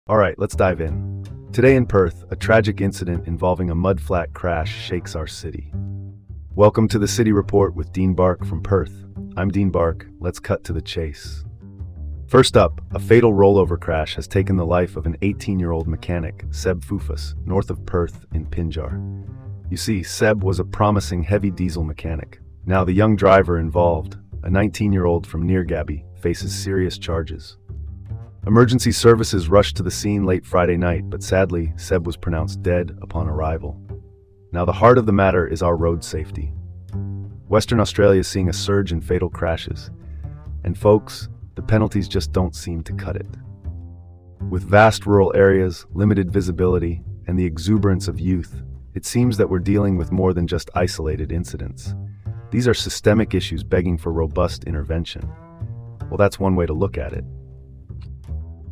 Alright, let's dive in. Today in Perth, a tragic incident involving a mudflat crash shakes our city. Welcome to the City Report with Dean Bark from Perth. I'm Dean Bark, let's cut to the chase. First up, a fatal rollover crash has taken the life of an 18-year-old mechanic, Seb Fufus, north of Perth in Pinjar. You see, Seb was a promising heavy diesel mechanic. Now the young driver involved, a 19-year-old from Neargaby, faces serious charges. Emergency services rushed to the scene late Friday night, but sadly, Seb was pronounced dead upon arrival. Now the heart of the matter is our road safety. Western Australia is seeing a surge in fatal crashes. And folks, the penalties just don't seem to cut it. With vast rural areas, limited visibility, and the exuberance of youth, it seems that we're dealing with more than just isolated incidents. These are systemic issues begging for robust intervention. Well, that's one way to look at it.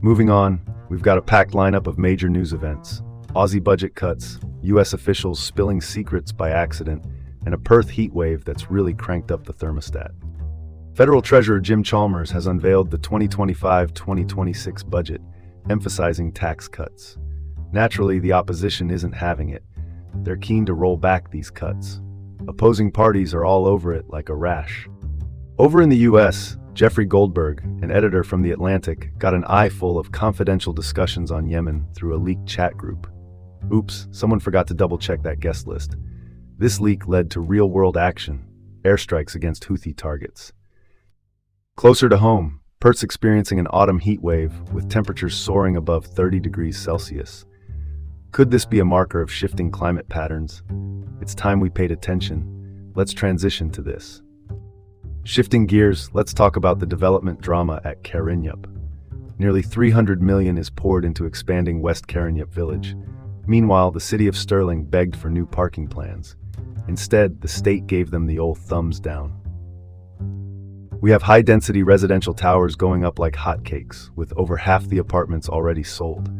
Moving on, we've got a packed lineup of major news events. Aussie budget cuts, US officials spilling secrets by accident, and a Perth heatwave that's really cranked up the thermostat. Federal Treasurer Jim Chalmers has unveiled the 2025-2026 budget, emphasizing tax cuts. Naturally, the opposition isn't having it. They're keen to roll back these cuts. Opposing parties are all over it like a rash. Over in the US, Jeffrey Goldberg, an editor from The Atlantic, got an eye full of confidential discussions on Yemen through a leaked chat group. Oops, someone forgot to double-check that guest list. This leak led to real-world action, airstrikes against Houthi targets. Closer to home, Perth's experiencing an autumn heat wave with temperatures soaring above 30 degrees Celsius. Could this be a marker of shifting climate patterns? It's time we paid attention. Let's transition to this. Shifting gears, let's talk about the development drama at Karinyup. Nearly $300 million is poured into expanding West Karinyup village. Meanwhile, the city of Stirling begged for new parking plans. Instead, the state gave them the old thumbs down. We have high-density residential towers going up like hotcakes, with over half the apartments already sold.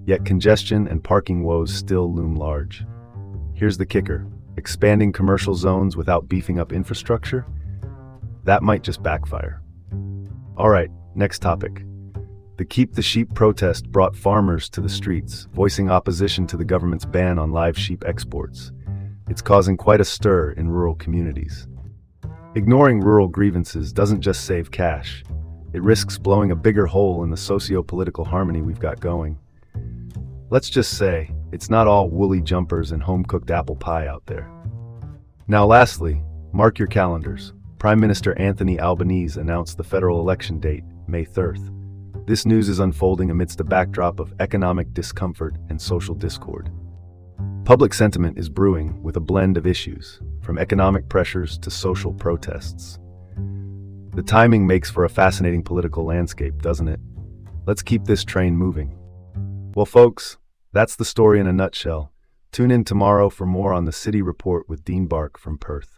Yet congestion and parking woes still loom large. Here's the kicker: expanding commercial zones without beefing up infrastructure? That might just backfire. Alright, next topic. The Keep the Sheep protest brought farmers to the streets, voicing opposition to the government's ban on live sheep exports. It's causing quite a stir in rural communities. Ignoring rural grievances doesn't just save cash. It risks blowing a bigger hole in the socio-political harmony we've got going. Let's just say, it's not all woolly jumpers and home-cooked apple pie out there. Now lastly, mark your calendars. Prime Minister Anthony Albanese announced the federal election date, May 3rd. This news is unfolding amidst a backdrop of economic discomfort and social discord. Public sentiment is brewing with a blend of issues, from economic pressures to social protests. The timing makes for a fascinating political landscape, doesn't it? Let's keep this train moving. Well, folks, that's the story in a nutshell. Tune in tomorrow for more on the City Report with Dean Bark from Perth.